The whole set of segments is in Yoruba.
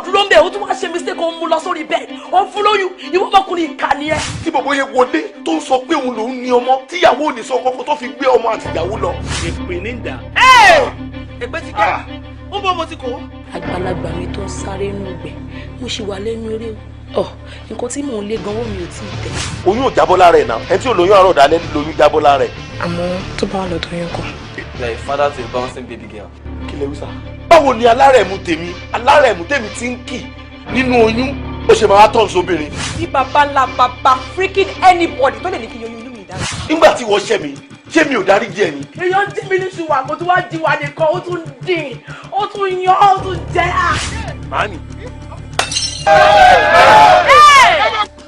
dúró ńbẹ̀ ó tún wá ṣe mistake ó mú lọ sórí bed ó fún lóyún ìwọ ọmọkùnrin ìkà ni ẹ. tí bọ̀bọ̀ yẹn wọlé tó ń sọ pé òun lòún ní ọmọ tíyàwó ò ní sọ kọ́kọ́ tó fi gbé ọmọ àti ìyàwó lọ. èpè ní ìdá. èpè ti dá ó bọ́ mo ti kó. àgbàlagbà mi tó ń sáré nù gbẹ mo ṣì wà lẹ́nu eré o nǹkan tí mò ń lé gan-an mi ò tí ì tẹ̀. oyún ò jábọ́ lára ẹ̀ náà ẹni tí ò lóyún àròdà lẹ́nu lóyún jábọ́ lára ẹ̀. àmọ́ tó bá wà lọ́dọ̀ yẹn kọ́. like father to a bouncing baby girl. kí lè wí sá. báwo ni alárẹ̀mú tèmi ti ń kì nínú oyún ó ṣe máa tọ̀ sóbìnrin. bí bàbá ńlá bàbá freaking anybody tó lè ní kí n yọ inú mi dára. nígbà tí wọ́n ṣẹ́ mi ṣé mi ò dárí jẹ́ ni. èèyàn dín mi ní ṣùwà kó tó wá di wà nìkan ó tún dín ó tún yan ó tún jẹ́ à. màáni.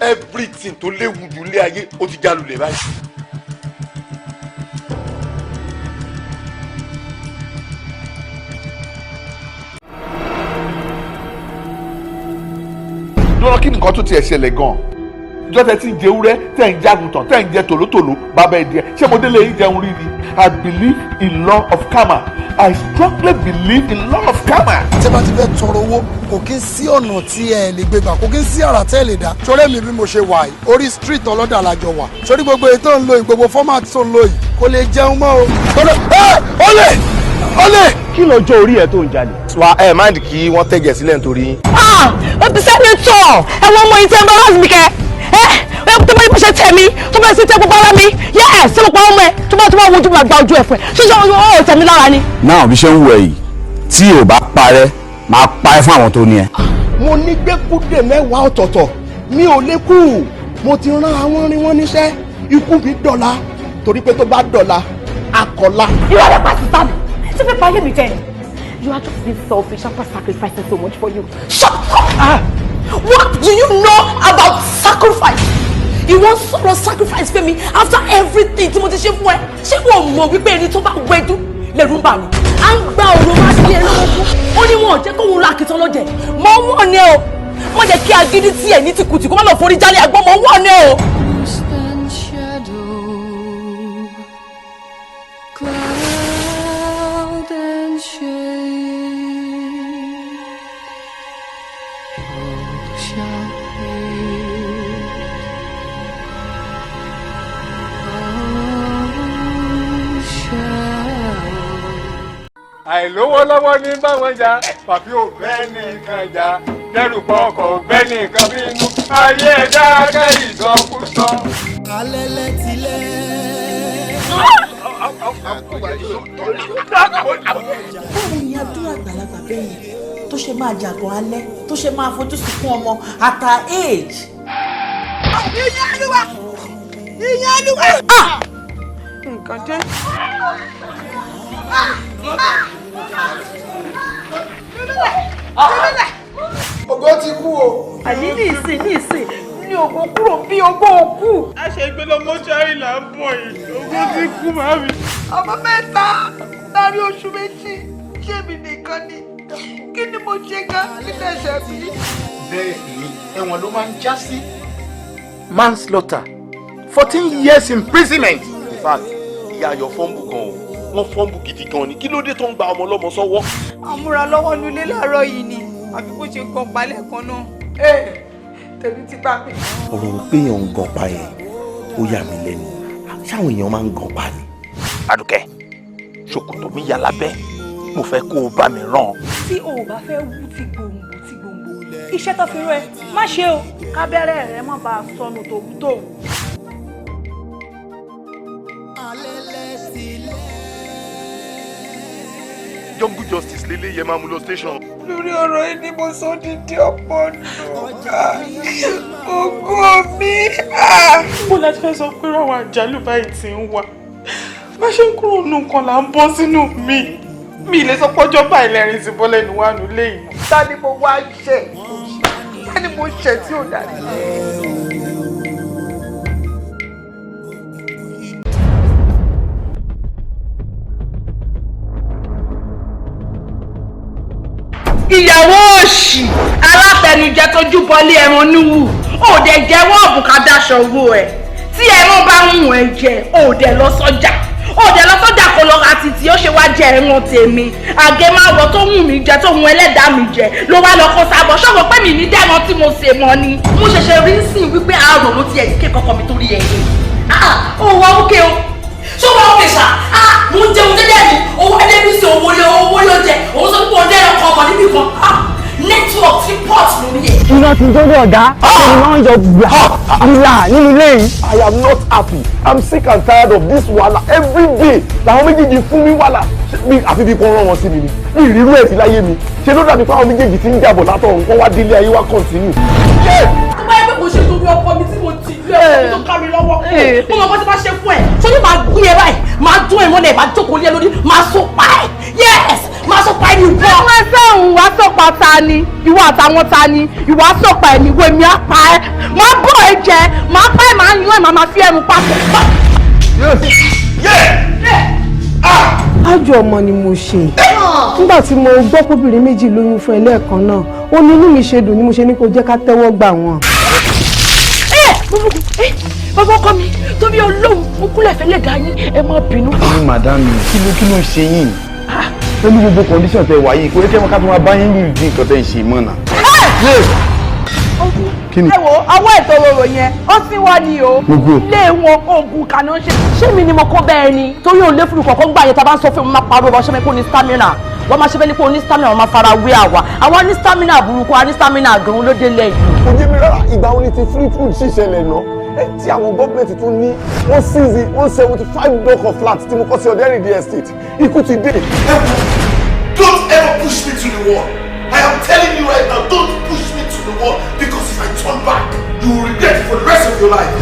everything tó léwu jù lé ayé ó ti já lulẹ̀ báyìí. lọ́rọ̀ kí nǹkan tó tiẹ̀ ṣẹlẹ̀ gan-an ìjọ tẹ ti ń jẹ ewúrẹ́ tẹ̀ ń jágùntàn tẹ̀ ń jẹ tòlótòló bàbá ẹ̀ díẹ̀ ṣé mo délé yín jẹun rí ni I believe in law of karma I strongly believe in law of karma. tí a bá ti fẹ́ tọrọ owó kò kí ń sí ọ̀nà tí ẹ lè gbé gbà kò kí ń sí àrà tẹ́ ẹ lè dá. sọ̀rọ̀ mi bí mo ṣe wà yìí orí street ọlọ́dà làjọ wà sórí gbogbo ètò ń lo yìí gbogbo format tó ń lo yìí kò lè jẹun mọ́ o. olè. kí lọ́jọ́ orí ẹ̀ tó ń jalè. wa ẹ máa ń kí wọ́n tẹ̀jẹ̀ sílẹ̀ nítorí. ó ti sẹ́ni tọ̀ ẹ̀wọ̀n ọmọ yìí tẹ́ ń bá láti mi kẹ́ tó bá yẹ kó ṣe tẹ̀ mí tó bá sì tẹ gbogbo ara mi yẹ ẹ̀ sí mo pa ọmọ ẹ tó bá wojú mi àgbà ojú ẹ̀ fún ẹ ṣíṣe ó tẹ̀ mí lára ni. náà bí ṣe ń wẹ̀ yìí tí ò bá parẹ́ máa pa ẹ́ fún àwọn tó ní ẹ. mo ní gbẹ́kúdè mẹ́wàá ọ̀tọ̀ọ̀tọ̀ mi ò lè kú mo ti rán àwọn orin wọn níṣẹ́ ikú mi dọ̀la torí pé tó bá dọ̀la akọ̀la. ìwà rẹ̀ pàṣẹ sáà mi ṣé fẹ́ parí mi jẹ́ ni. You are just being selfish after sacrificing so much for you. Shut up! What do you know about sacrifice? You want sort sacrifice for me after everything tí mo ti ṣe fún ẹ? Ṣé o mọ̀ wípé ẹni tó bá wẹ́dú lẹ́rù ń bà mí? À ń gba ọ̀rọ̀ máa ṣe ẹ lọ́wọ́ fún. Ó ní wọn ò jẹ́ kó wọn ra àkìtàn lọ́jẹ̀. Mọ wọ́n ni o. Wọ́n jẹ́ kí agídí tí ẹ̀ ní tìkùtì kó má lọ forí jálẹ̀ àgbọ̀n mọ wọ́n ni o. àìlówó lọ́wọ́ ní báwọn jà pàfi òbẹ́ nìkan jà dẹ́rù pọ̀ ọkọ̀ òbẹ́ nìkan bínú ayé ẹ̀dá akẹ́ ìsọkúsọ. alẹ́lẹ́ tilẹ̀. báwo ni adúrà àgbàlagbà bẹ́ẹ̀ yẹn tó ṣe máa jàgbọ́n alẹ́ tó ṣe máa fojú sunkún ọmọ at her age. ìyá olúwa ìyá olúwa. nǹkan jẹ́. ògo ti kú o. àní ní ìsìn ní ògo kúrò bí ògo òkú. a ṣe gbé lọ mọ́ṣúárì là ń bọ̀ yìí ògo ti kú màmí. ọmọ mẹ́ta láàrin oṣù méjì ṣé mi nìkan ni kí ni mo ṣe gan kí lè ṣe mí. bẹ́ẹ̀ ni ẹ̀wọ̀n ló máa ń já sí. manslaughter 14 years imprisonment. in fact ìyá ayọ̀ fọ́nbù gan o wọ́n fọ́nbù gidi gan ni kí ló dé tó ń gba ọmọ ọlọ́mọ sọ́wọ́. àmúra lọ́wọ́ nílé láàárọ̀ yìí ni àfi bó ṣe gan palẹ̀ kan náà. tèmi ti bá mi. ọ̀rọ̀ pé èèyàn ń gan pa yẹn ó yà mí lẹ́nu ṣáwọn èèyàn máa ń gan pa ni. Àdùkẹ́ ṣòkòtò mi yà lábẹ́ mo fẹ́ kó o bá mi rán. tí o ò bá fẹ́ wú ti gbòǹgbò iṣẹ́ tó fi rán ẹ má ṣe o kábẹ́rẹ́ rẹ má bàa sọnù tòwútòwú. jungle justice lélẹ̀ yẹn máa mú lọ station. lórí ọ̀rọ̀ yìí ni mo sọ dídí ọ̀pọ̀ ogún mi. mo láti fẹ́ sọ pé àwọn àjálù báyìí ti ń wá bá ṣe ń kúrò nù nǹkan là ń bọ́ sínú mi lè sọ pọ́jọ́ báyìí lẹ́rìn sí bọ́lẹ̀ ní wàánu léyìn. ta ni mo wá ṣe ta ni mo ṣe tí ò dárí. ìyàwó òṣì alátẹnujẹ tójú bọlé ẹran níwù òde jẹ́wọ́ ọ̀bùn ká dáṣọ owó ẹ̀ tí ẹran bá ń wọ̀n ẹ jẹ òde lọ sọ́jà òde lọ sọ́jà kò lọ àti tí ó ṣe wá jẹ ẹran tèmi àgé máa wọ tó wù mí jẹ tó wù ẹlẹ́dàá mi jẹ ló wá lọ kó sábọ̀ ṣọ́gbọ́n pé mi ní dẹ́ran tí mo ṣe mọ́ ni mo ṣẹ̀ṣẹ̀ rí sìn wípé àárò ló ti ẹ̀dínkè kọ́kọ́ mi torí ẹ̀yìn ó wá ókè o ṣó wá ókè ṣá mo ń jẹun jẹ́jẹ́ mi owó ẹlẹ́bíṣẹ́ owó ló jẹ òun sọ pé ọdẹ ẹ̀rọ kan níbì kan network ti port lórí ẹ̀. iná ti dọ́dọ̀ ọ̀gá ẹni máa ń yọ gbà nínú ilé yìí. I am not happy. I'm sick and tired of this wahala every day. Làwọn méjèèjì fún mi wàhálà. Àfi bí kò rán wọn sí mi ni. Ní ìrírú ẹ̀ sí láyé mi. Ṣé ló dàbí pé àwọn méjèèjì ti ń jàbọ̀ látọ̀ nǹkan wá délé ayé wá continue. tó bá yẹ pé kò ṣe torí ọkọ mi tí mo ti lé ọkọ mi tó ká mi lọ́wọ́ mo mọ̀ bó ti bá ṣe fún ẹ̀ ṣé ní máa gbé ẹ báyìí máa dún ẹ̀ mọ́lẹ̀ máa jókòó lé lórí máa so pa ẹ̀ yes máa so pa ẹ̀ ní ìwọ. ọmọ ẹgbẹ́ òun wá sọ̀pá ta ni ìwọ àtàwọn ta ni ìwọ sọ̀pá ẹ̀ níwò èmi á pa ẹ́ máa bọ̀ ẹ jẹ máa pa ẹ̀ máa yan ẹ̀ máa fi ẹ̀mú papọ̀. ájò ọmọ ni mo ṣe nígbà tí mo gbọ́ kóbìnrin méjì lóyún fún ẹ lẹ́ẹ̀kan náà ó ní inú mi ṣe dùn ni mo ṣe ní kó jẹ́ ká tẹ́wọ́ gbà wọ́n. bàbá ọkọ mi tóbi olóhùn mo kúnlẹ̀ fẹ́ lè dá yín ẹ má bínú. ní madame kí ló ń ṣe yín pẹ̀lú gbogbo condition tẹ wáyé kò ní kí ẹ ká tó máa bá yín lù dín nǹkan tẹ́ ń ṣe mọ́ náà. Kí ni? ẹ wo ọwọ́ ètò òróró yẹn ó sì wá ní o Gbogbo. ilé wọn oògùn kaná ṣe ṣé mi ni mo kó bẹ́ẹ̀ ni torí òun lé fúru kọ̀ọ̀kan gbà yẹn tá a bá ń sọ fún mi máa parọ́ ọ̀ṣẹ́ mi kó ní stamina wọ́n máa ṣe fẹ́ ní kó ní stamina wọ́n máa fara wé àwa àwọn ní stamina burúkú àwọn ní stamina gan-an ló dé lẹ́yìn. Kò jẹ́ mi rárá ìgbà wo ni ti free food sì ṣẹlẹ̀ náà? Tí àwọn gọ́ọ̀mẹ̀ntì tún ní wọ́n seize 175 block of flats tí mo kọ́ sí Ọ̀dẹ́rìndé estate ikú ti dé. Don't ever push me to the wall. I am telling you right now, don't push me to the wall because if I turn back, you will regret it for the rest of your life.